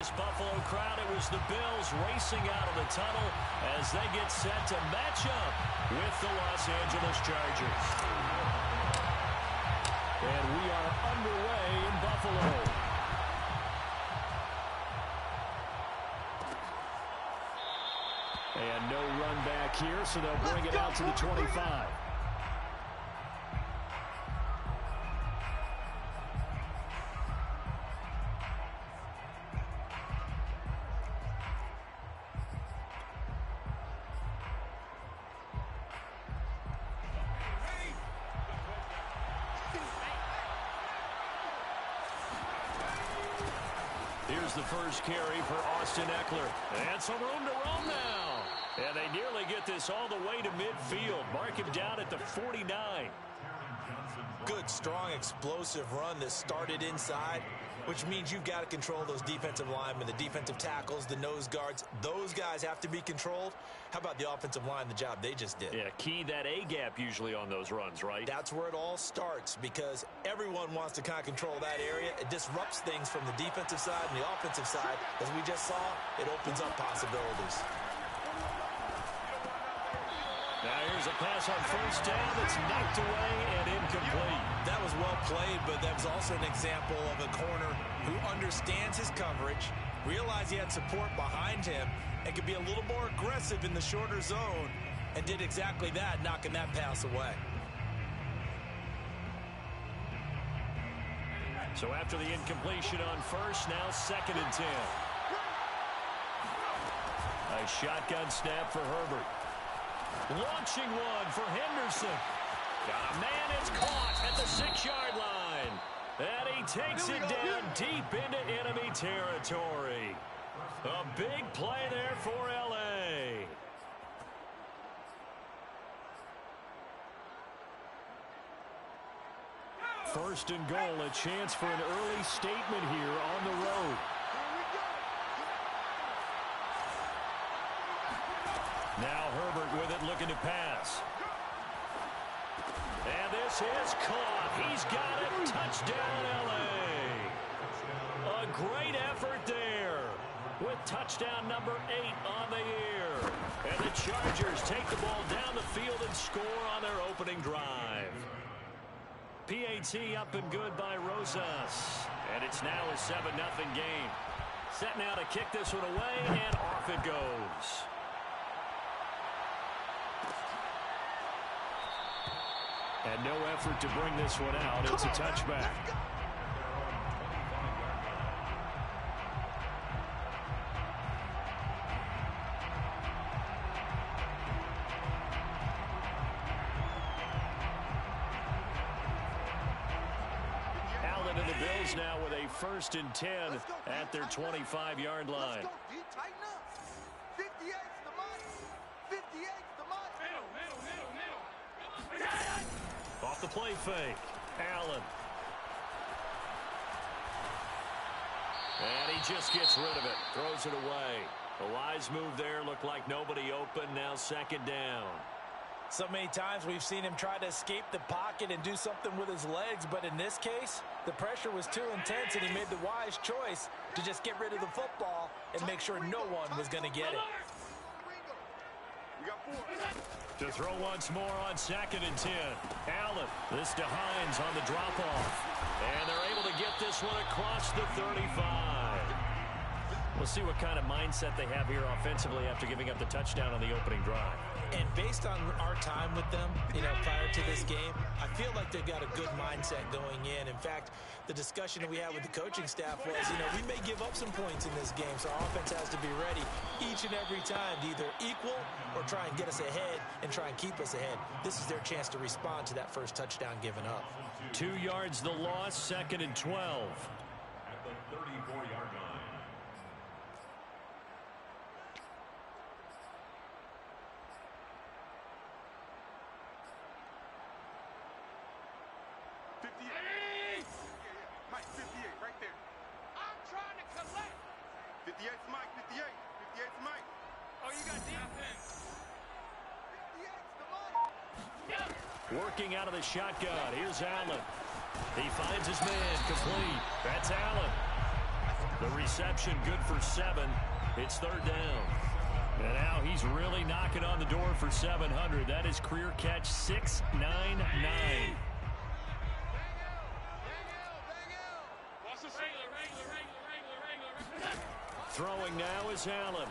This Buffalo crowd, it was the Bills racing out of the tunnel as they get set to match up with the Los Angeles Chargers. And we are underway in Buffalo. And no run back here, so they'll bring it out to the 25. Here's the first carry for Austin Eckler. And some room to roam now. And they nearly get this all the way to midfield. Mark him down at the 49. Good, strong, explosive run that started inside, which means you've got to control those defensive linemen, the defensive tackles, the nose guards. Those guys have to be controlled. How about the offensive line, the job they just did? Yeah, key that A-gap usually on those runs, right? That's where it all starts because everyone wants to kind of control that area. It disrupts things from the defensive side and the offensive side. As we just saw, it opens up possibilities. Now here's a pass on first down that's knocked away and incomplete. That was well played, but that was also an example of a corner who understands his coverage, realized he had support behind him, and could be a little more aggressive in the shorter zone, and did exactly that, knocking that pass away. So after the incompletion on first, now 2nd and 10. A shotgun snap for Herbert. Launching one for Henderson. Got a man, it's caught at the 6-yard line. And he takes it down deep into enemy territory. A big play there for L.A. First and goal, a chance for an early statement here on the road. Now Herbert with it, looking to pass. And this is caught. He's got it. Touchdown, L.A. A great effort there with touchdown number 8 on the year. And the Chargers take the ball down the field and score on their opening drive. PAT up and good by Rosas. And it's now a 7-0 game. Set now to kick this one away, and off it goes. And no effort to bring this one out. It's a touchback. Allen and the Bills now with a 1st and 10 at their 25-yard line. Off the play fake, Allen. And he just gets rid of it, throws it away. A wise move there, looked like nobody open, now 2nd down. So many times we've seen him try to escape the pocket and do something with his legs, but in this case, the pressure was too intense and he made the wise choice to just get rid of the football and make sure no one was going to get it. To throw once more on 2nd and 10. Allen, this to Hines on the drop-off. And they're able to get this one across the 35. We'll see what kind of mindset they have here offensively after giving up the touchdown on the opening drive. And based on our time with them, prior to this game, I feel like they've got a good mindset going in. In fact, the discussion that we had with the coaching staff was, we may give up some points in this game, so our offense has to be ready each and every time to either equal or try and get us ahead and try and keep us ahead. This is their chance to respond to that first touchdown given up. 2 yards the loss, 2nd and 12. At the 34-yard line. Mike, 58, right there. I'm trying to collect. 58's Mike, 58. 58's Mike. Oh, you got defense. 58's the Mike. Working out of the shotgun. Here's Allen. He finds his man complete. That's Allen. The reception good for 7. It's third down. And now he's really knocking on the door for 700. That is career catch 699. Throwing now is Allen.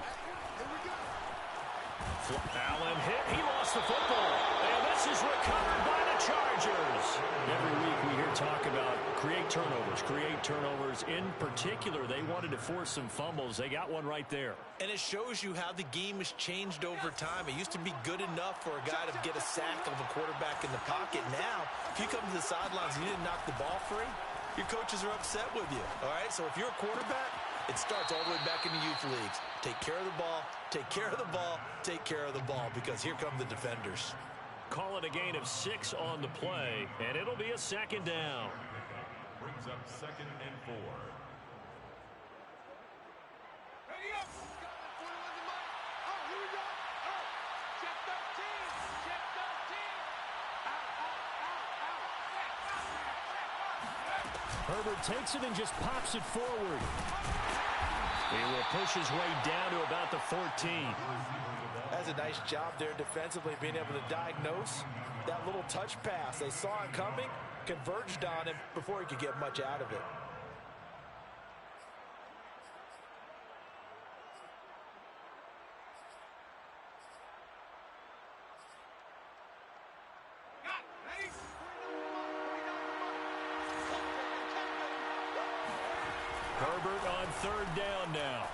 Allen hit. He lost the football. And this is recovered by the Chargers. Every week we hear talk about create turnovers. In particular, they wanted to force some fumbles. They got one right there. And it shows you how the game has changed over time. It used to be good enough for a guy to get a sack of a quarterback in the pocket. Now, if you come to the sidelines and you didn't knock the ball free, your coaches are upset with you. All right, so if you're a quarterback, it starts all the way back in the youth leagues. Take care of the ball, take care of the ball, take care of the ball, because here come the defenders. Call it a gain of 6 on the play, and it'll be a second down. Brings up 2nd and 4. Ready up. Oh, here we go. Oh, check 13. Check 13. Herbert takes it and just pops it forward. He will push his way down to about the 14. That's a nice job there defensively, being able to diagnose that little touch pass. They saw it coming, converged on him before he could get much out of it. Herbert on third down now.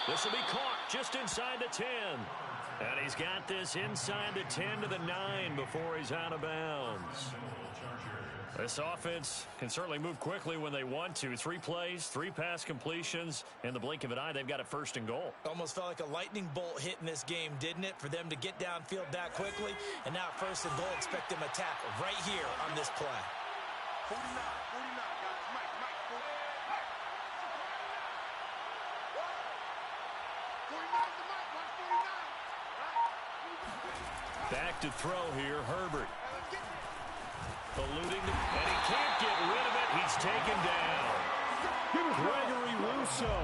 This will be caught just inside the 10. And he's got this inside the 10 to the 9 before he's out of bounds. This offense can certainly move quickly when they want to. 3 plays, 3 pass completions. In the blink of an eye, they've got a first and goal. Almost felt like a lightning bolt hit in this game, didn't it? For them to get downfield that quickly. And now first and goal, expect them to tackle right here on this play. 49, guys. Mike. 49's the Mike. Watch 49. Back to throw here, Herbert. Eluding, and he can't get rid of it. He's taken down. Gregory Rousseau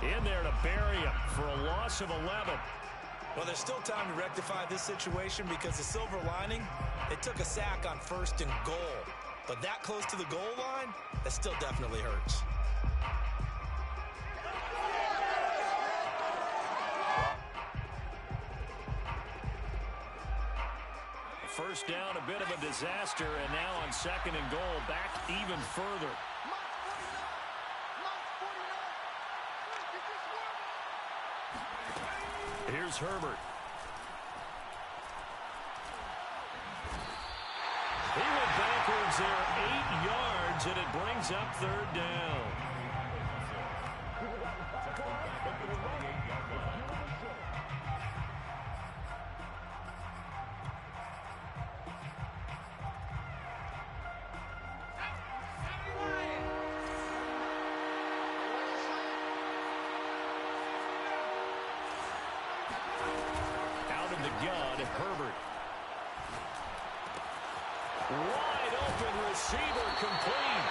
in there to bury him for a loss of 11. Well, there's still time to rectify this situation, because the silver lining, they took a sack on first and goal. But that close to the goal line, that still definitely hurts. First down, a bit of a disaster, and now on second and goal, back even further. Here's Herbert. He went backwards there 8 yards, and it brings up third down. Out of the gun, Herbert. Wide open receiver, complete.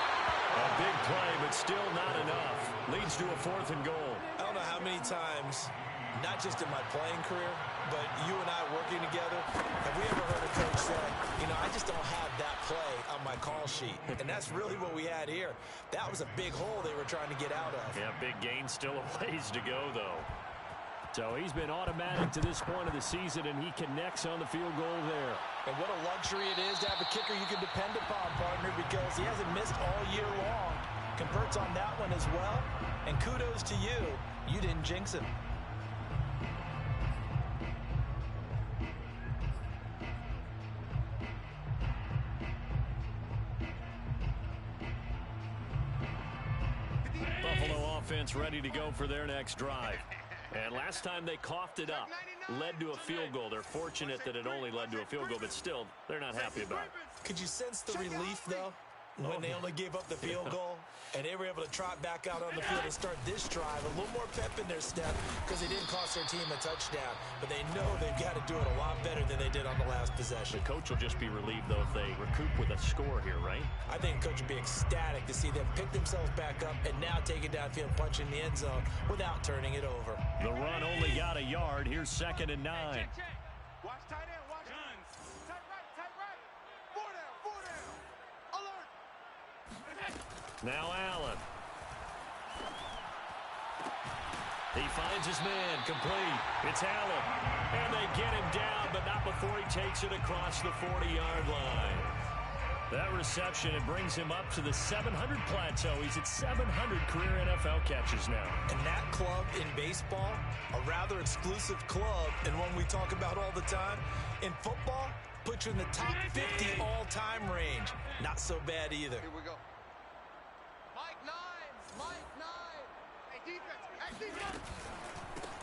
A big play, but still not enough. Leads to a fourth and goal. I don't know how many times, not just in my playing career, but you and I working together, have we ever heard a coach say, I just don't have that play on my call sheet. And that's really what we had here. That was a big hole they were trying to get out of. Yeah, big gain, still a ways to go, though. So he's been automatic to this point of the season, and he connects on the field goal there. And what a luxury it is to have a kicker you can depend upon, partner, because he hasn't missed all year long. Converts on that one as well. And kudos to you. You didn't jinx him. Buffalo offense ready to go for their next drive. And last time they coughed it up, led to a field goal. They're fortunate that it only led to a field goal, but still, they're not happy about it. Could you sense the relief, though? when they only gave up the field goal, and they were able to trot back out on the field and start this drive. A little more pep in their step because they didn't cost their team a touchdown. But they know they've got to do it a lot better than they did on the last possession. The coach will just be relieved, though, if they recoup with a score here, right? I think the coach will be ecstatic to see them pick themselves back up and now take it downfield and punch in the end zone without turning it over. The run only got a yard. Here's 2nd and 9. Check. Watch tight end. Watch guns. Tight right. 4 down. Alert. Now Allen. He finds his man, complete. It's Allen. And they get him down, but not before he takes it across the 40-yard line. That reception, it brings him up to the 700 plateau. He's at 700 career NFL catches now. And that club in baseball, a rather exclusive club, and one we talk about all the time. In football, puts you in the top 50 all-time range. Not so bad either. Here we go. Mike 9. Hey, defense.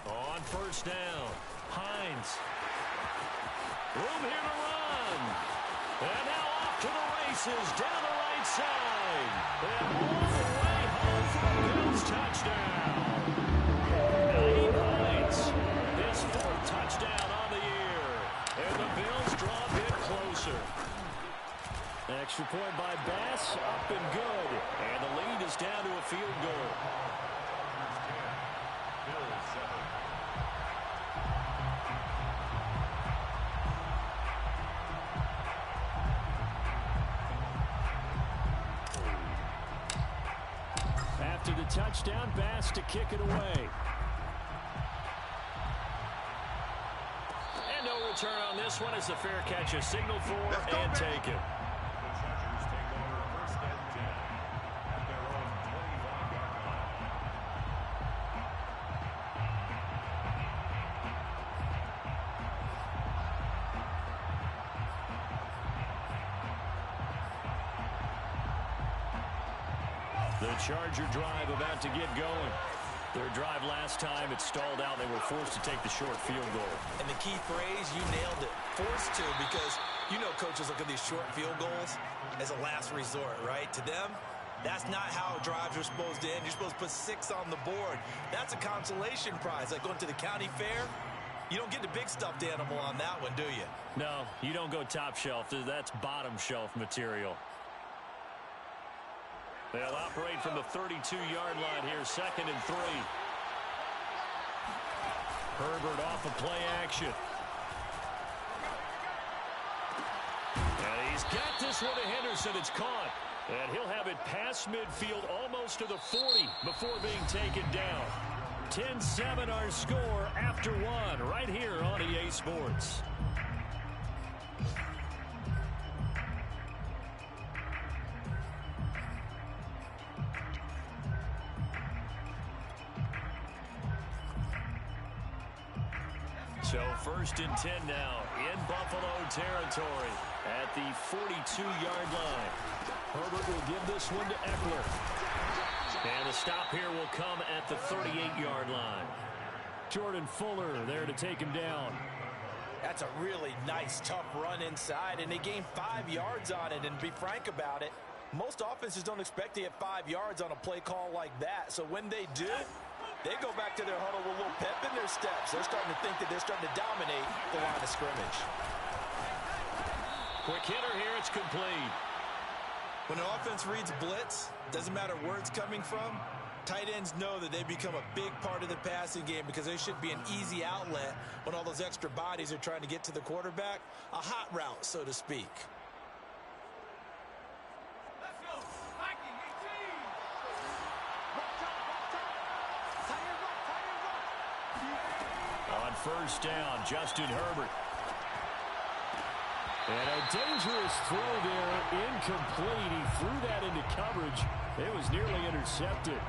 On first down, Hines. Room here to run. And now off to the races, down the right side. And all the way home for a Bills touchdown. Naeem Hines, his 4th touchdown on the year. And the Bills draw a bit closer. Extra point by Bass, up and good. And the lead is down to a field goal. Bills 7. After the touchdown, Bass to kick it away. And no return on this one as the fair catch is signaled for and taken. The Chargers take over 1st and 10 at their own 25-yard line. The Charger drive about to get going. Their drive last time, it stalled out. They were forced to take the short field goal. And the key phrase, you nailed it. Forced to, because you know coaches look at these short field goals as a last resort, right? To them, that's not how drives are supposed to end. You're supposed to put 6 on the board. That's a consolation prize. Like going to the county fair, you don't get the big stuffed animal on that one, do you? No, you don't go top shelf. That's bottom shelf material. They'll operate from the 32-yard line here, 2nd and 3. Herbert off of play action. And he's got this one to Henderson. It's caught. And he'll have it past midfield almost to the 40 before being taken down. 10-7 our score after 1 right here on EA Sports. So 1st and 10 now in Buffalo territory at the 42-yard line. Herbert will give this one to Eckler. And the stop here will come at the 38-yard line. Jordan Fuller there to take him down. That's a really nice, tough run inside, and they gained 5 yards on it. And to be frank about it, most offenses don't expect to get 5 yards on a play call like that. So when they do, they go back to their huddle with a little pep in their steps. They're starting to think that they're starting to dominate the line of scrimmage. Quick hitter here, it's complete. When an offense reads blitz, doesn't matter where it's coming from, tight ends know that they become a big part of the passing game because they should be an easy outlet when all those extra bodies are trying to get to the quarterback. A hot route, so to speak. On first down, Justin Herbert. And a dangerous throw there, incomplete. He threw that into coverage. It was nearly intercepted.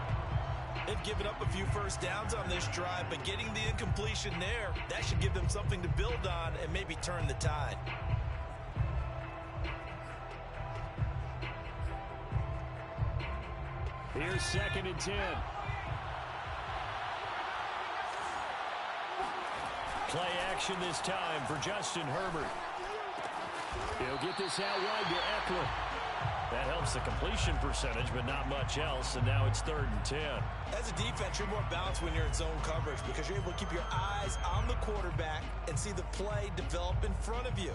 They've given up a few first downs on this drive, but getting the incompletion there, that should give them something to build on and maybe turn the tide. Here's 2nd and 10. Play action this time for Justin Herbert. He'll get this out wide to Eckler. That helps the completion percentage, but not much else, and now it's 3rd and 10. As a defense, you're more balanced when you're in zone coverage because you're able to keep your eyes on the quarterback and see the play develop in front of you.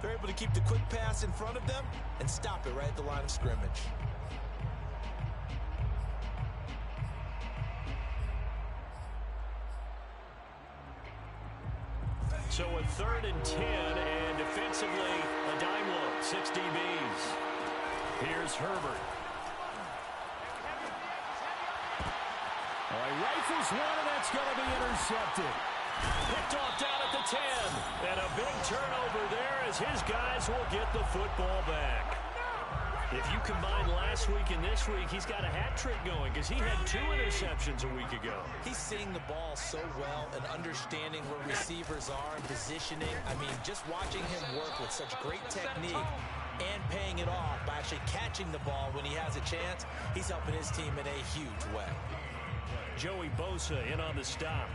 They're able to keep the quick pass in front of them and stop it right at the line of scrimmage. So a 3rd and 10, and defensively, a dime low, 6 DBs. Here's Herbert. All right, rifles one, and that's going to be intercepted. Picked off down at the 10. And a big turnover there as his guys will get the football back. If you combine last week and this week, he's got a hat trick going because he had 2 interceptions a week ago. He's seeing the ball so well and understanding where receivers are and positioning. I mean, just watching him work with such great technique and paying it off by actually catching the ball when he has a chance, he's helping his team in a huge way. Joey Bosa in on the stop.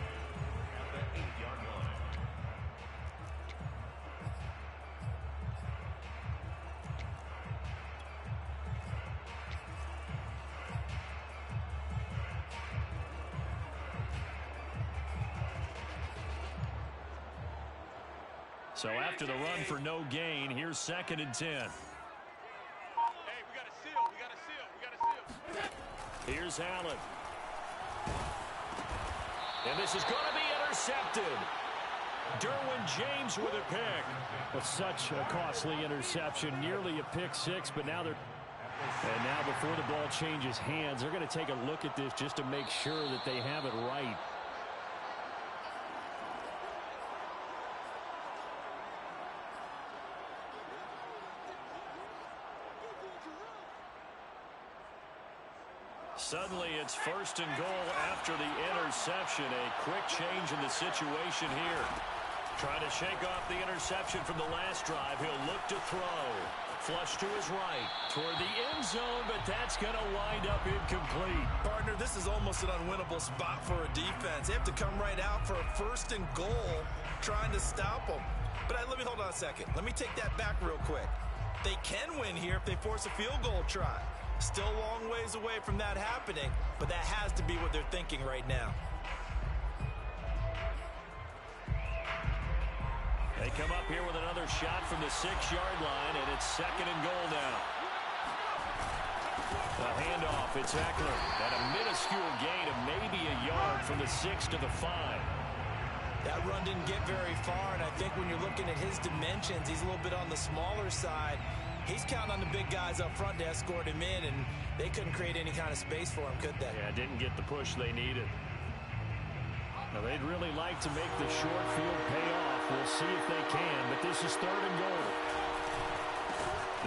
So after the run for no gain, here's 2nd and 10. Hey, we got a seal. We got a seal. We got a seal. Here's Allen. And this is going to be intercepted. Derwin James with a pick. Well, such a costly interception, nearly a pick six, but now they're... And now before the ball changes hands, they're going to take a look at this just to make sure that they have it right. Suddenly, it's 1st and goal after the interception. A quick change in the situation here. Trying to shake off the interception from the last drive. He'll look to throw. Flush to his right. Toward the end zone, but that's going to wind up incomplete. Partner, this is almost an unwinnable spot for a defense. They have to come right out for a 1st and goal trying to stop them. But let me hold on a second. Let me take that back real quick. They can win here if they force a field goal try. Still a long ways away from that happening, but that has to be what they're thinking right now. They come up here with another shot from the 6-yard line, and it's 2nd and goal now. A handoff, it's Eckler, and a minuscule gain of maybe a yard from the 6 to the 5. That run didn't get very far, and I think when you're looking at his dimensions, he's a little bit on the smaller side. He's counting on the big guys up front to escort him in, and they couldn't create any kind of space for him, could they? Yeah, didn't get the push they needed. Now, they'd really like to make the short field pay off. We'll see if they can, but this is 3rd and goal.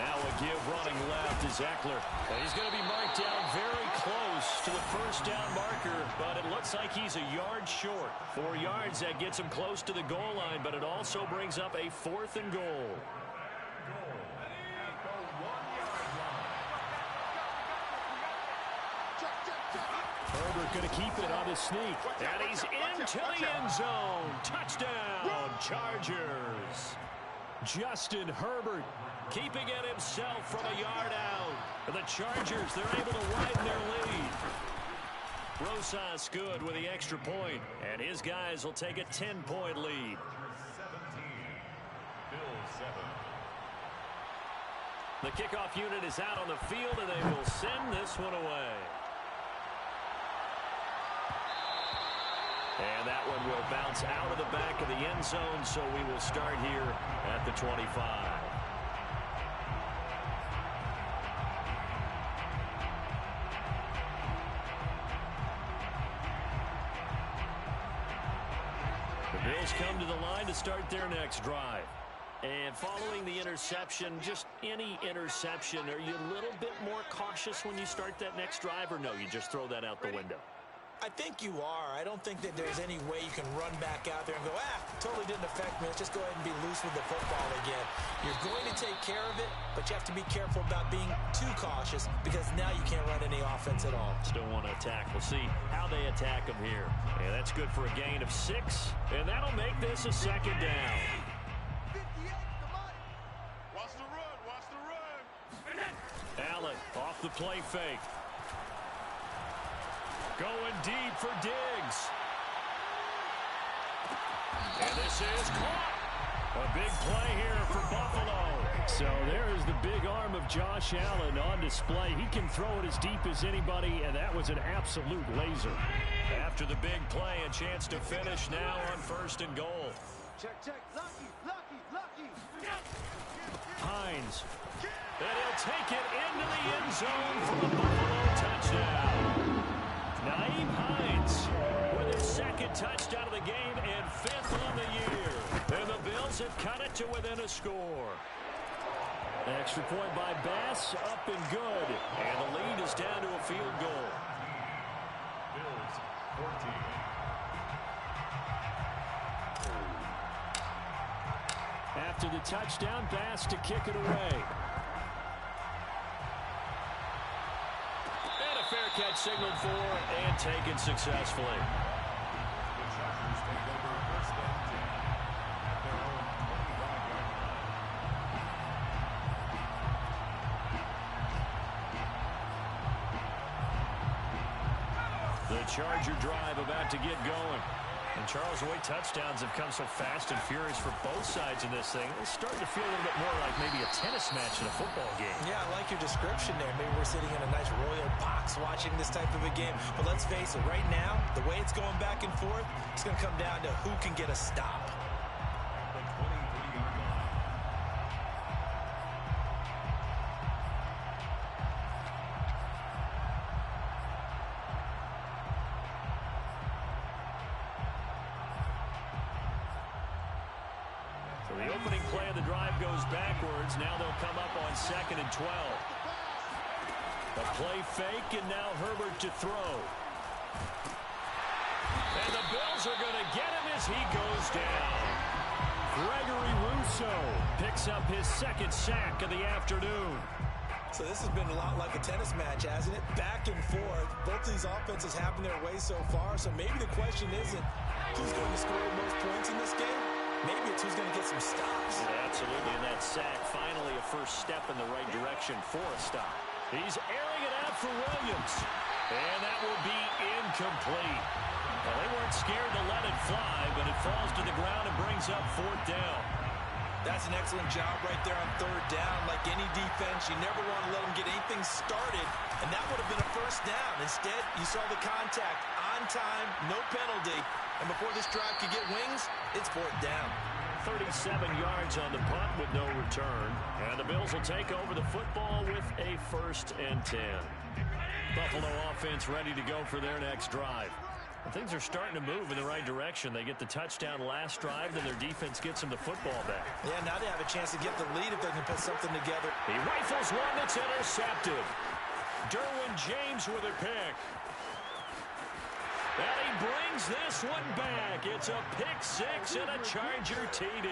Now a give running left is Eckler. And he's going to be marked down very close to the 1st down marker, but it looks like he's a yard short. 4 yards, that gets him close to the goal line, but it also brings up a 4th and goal. Herbert going to keep it on the sneak. And he's into the end zone. Touchdown, Chargers. Justin Herbert keeping it himself from a yard out. And the Chargers, they're able to widen their lead. Rosas good with the extra point. And his guys will take a 10-point lead. 17. Bill 7. The kickoff unit is out on the field, and they will send this one away. And that one will bounce out of the back of the end zone, so we will start here at the 25. The Bills come to the line to start their next drive. And following the interception, just any interception, are you a little bit more cautious when you start that next drive, or no, you just throw that out the window? I think you are. I don't think that there's any way you can run back out there and go, totally didn't affect me. Let's just go ahead and be loose with the football again. You're going to take care of it, but you have to be careful about being too cautious because now you can't run any offense at all. Still want to attack. We'll see how they attack them here. And that's good for a gain of 6, and that'll make this a 2nd down. play fake. Going deep for Diggs. And this is caught. A big play here for Buffalo. So there's the big arm of Josh Allen on display. He can throw it as deep as anybody, and that was an absolute laser. After the big play, a chance to finish now on 1st and goal. Check. Lucky. Hines. And he'll take it into the end zone for a Buffalo touchdown. Nyheim Hines with his 2nd touchdown of the game and 5th on the year. And the Bills have cut it to within a score. Extra point by Bass, up and good. And the lead is down to a field goal. Bills 14. After the touchdown, Bass to kick it away. And a fair catch signaled for and taken successfully. The Chargers take over 1st and 10 at their own 25-yard line. The Charger drive about to get going. And Charles, the way touchdowns have come so fast and furious for both sides in this thing, it's starting to feel a little bit more like maybe a tennis match in a football game. Yeah, I like your description there. Maybe we're sitting in a nice royal box watching this type of a game. But let's face it, right now, the way it's going back and forth, it's going to come down to who can get a stop. The 23-yard line. The opening play of the drive goes backwards. Now they'll come up on 2nd and 12. A play fake, and now Herbert to throw. And the Bills are going to get him as he goes down. Gregory Rousseau picks up his 2nd sack of the afternoon. So this has been a lot like a tennis match, hasn't it? Back and forth. Both these offenses having their way so far. So maybe the question isn't who's going to score the most points in this game. Maybe it's who's going to get some stops. Yeah, absolutely. And that sack, finally a first step in the right direction for a stop. He's airing it out for Williams. And that will be incomplete. Well, they weren't scared to let it fly, but it falls to the ground and brings up 4th down. That's an excellent job right there on 3rd down. Like any defense, you never want to let them get anything started, and that would have been a 1st down. Instead, you saw the contact on time, no penalty, and before this drive could get wings, it's 4th down. 37 yards on the punt with no return, and the Bills will take over the football with a 1st and 10. Buffalo offense ready to go for their next drive. Things are starting to move in the right direction. They get the touchdown last drive, then their defense gets them the football back. Yeah, now they have a chance to get the lead if they can put something together. He rifles one that's intercepted. Derwin James with a pick. And he brings this one back. It's a pick 6 and a Charger TD.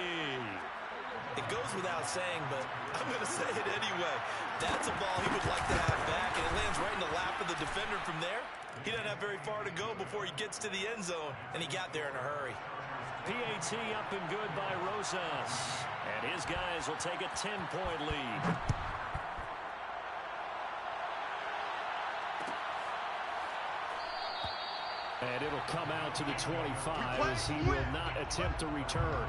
It goes without saying, but I'm going to say it anyway. That's a ball he would like to have back, and it lands right in the lap of the defender from there. He doesn't have very far to go before he gets to the end zone, and he got there in a hurry. PAT up and good by Rosas. And his guys will take a 10-point lead. And it'll come out to the 25 as he will not attempt to return.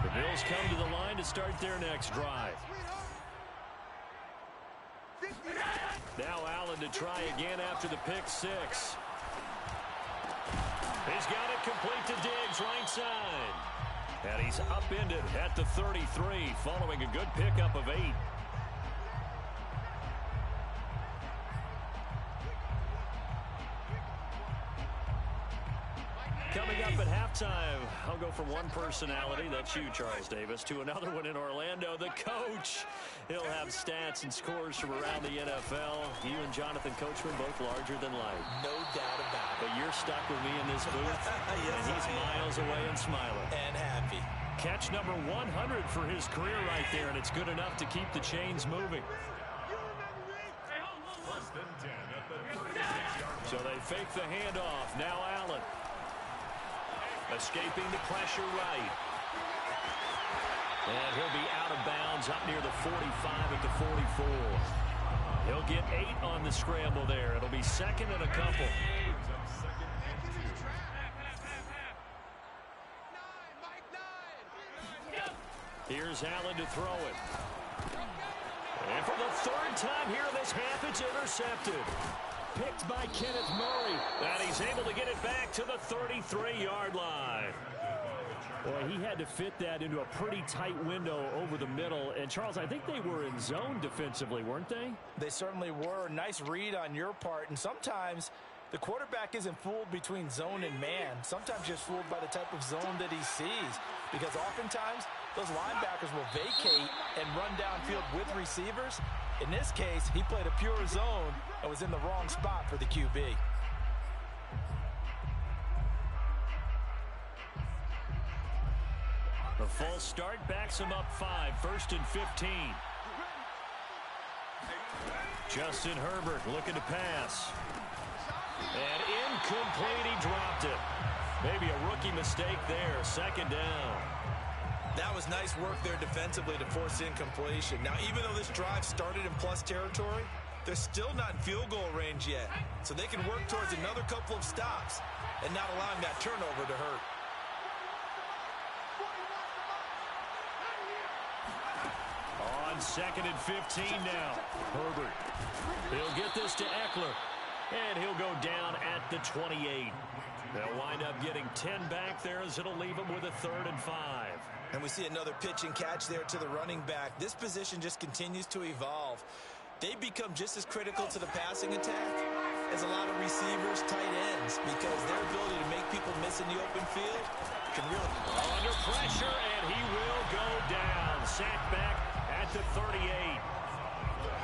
The Bills come to the line to start their next drive. Now Allen to try again after the pick 6. He's got it complete to Diggs, right side. And he's upended at the 33 following a good pickup of 8. Coming up at halftime, I'll go from one personality, that's you, Charles Davis, to another one in Orlando, the coach. He'll have stats and scores from around the NFL. You and Jonathan Coachman both larger than life. No doubt about it. But you're stuck with me in this booth, Yes, and he's miles away and smiling. And happy. Catch number 100 for his career right there, and it's good enough to keep the chains moving. 1st and 10 at the 36-yard So they fake the handoff. Now Allen. Escaping the pressure right. And he'll be out of bounds up near the 45 at the 44. He'll get 8 on the scramble there. It'll be second and a couple. Here's Allen to throw it. And for the third time here in this half, it's intercepted. Picked by Kenneth Murray. And he's able to get it back to the 33-yard line. Boy, he had to fit that into a pretty tight window over the middle. And, Charles, I think they were in zone defensively, weren't they? They certainly were. Nice read on your part. And sometimes the quarterback isn't fooled between zone and man. Sometimes just fooled by the type of zone that he sees. Because oftentimes those linebackers will vacate and run downfield with receivers. In this case, he played a pure zone and was in the wrong spot for the QB. The false start backs him up 5, 1st and 15. Justin Herbert looking to pass. And incomplete, he dropped it. Maybe a rookie mistake there, 2nd down. That was nice work there defensively to force incompletion. Now, even though this drive started in plus territory, they're still not in field goal range yet. So they can work towards another couple of stops and not allowing that turnover to hurt. On 2nd and 15 now. Herbert. He'll get this to Eckler. And he'll go down at the 28. They'll wind up getting 10 back there as it'll leave them with a 3rd and 5. And we see another pitch and catch there to the running back. This position just continues to evolve. They become just as critical to the passing attack as a lot of receivers, tight ends, because their ability to make people miss in the open field can really... Under pressure, and he will go down. Sacked back at the 38.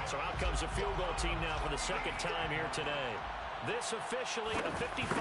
So out comes a field goal team now for the 2nd time here today. This officially a 55